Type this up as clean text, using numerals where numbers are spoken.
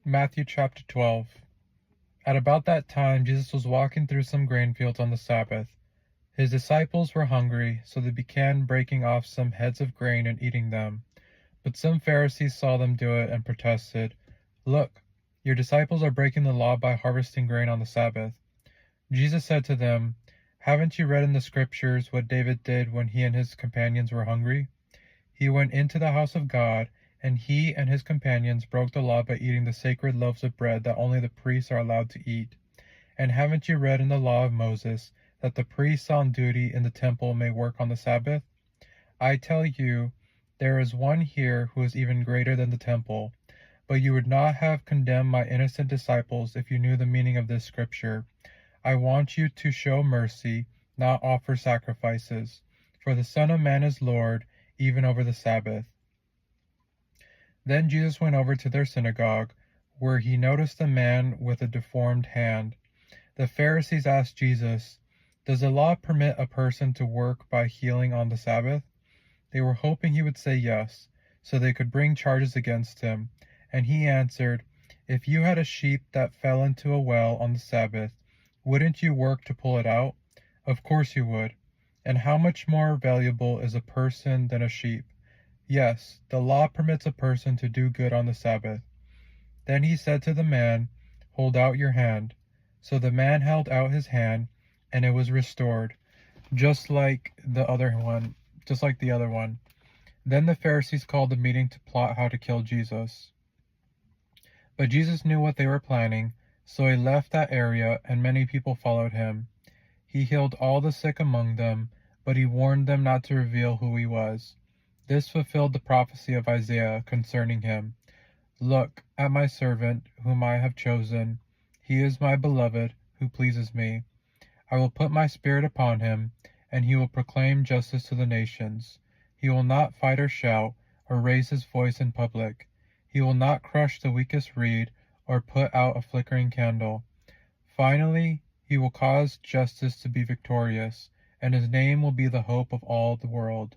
Matthew chapter 12. At about that time Jesus was walking through some grain fields on the Sabbath. His disciples were hungry, so they began breaking off some heads of grain and eating them. But some Pharisees saw them do it and protested, "Look, your disciples are breaking the law by harvesting grain on the Sabbath." Jesus said to them, "Haven't you read in the Scriptures what David did when he and his companions were hungry? He went into the house of God, and he and his companions broke the law by eating the sacred loaves of bread that only the priests are allowed to eat. And haven't you read in the law of Moses that the priests on duty in the temple may work on the Sabbath? I tell you, there is one here who is even greater than the temple. But you would not have condemned my innocent disciples if you knew the meaning of this scripture. I want you to show mercy, not offer sacrifices, for the Son of Man is Lord, even over the Sabbath." Then Jesus went over to their synagogue, where he noticed a man with a deformed hand. The Pharisees asked Jesus, "Does the law permit a person to work by healing on the Sabbath?" They were hoping he would say yes, so they could bring charges against him. And he answered, "If you had a sheep that fell into a well on the Sabbath, wouldn't you work to pull it out? Of course you would. And how much more valuable is a person than a sheep? Yes, the law permits a person to do good on the Sabbath." Then he said to the man, "Hold out your hand." So the man held out his hand, and it was restored, just like the other one. Then the Pharisees called a meeting to plot how to kill Jesus. But Jesus knew what they were planning, so he left that area, and many people followed him. He healed all the sick among them, but he warned them not to reveal who he was. This fulfilled the prophecy of Isaiah concerning him. "Look at my servant, whom I have chosen. He is my beloved, who pleases me. I will put my spirit upon him, and he will proclaim justice to the nations. He will not fight or shout, or raise his voice in public. He will not crush the weakest reed, or put out a flickering candle. Finally, he will cause justice to be victorious, and his name will be the hope of all the world."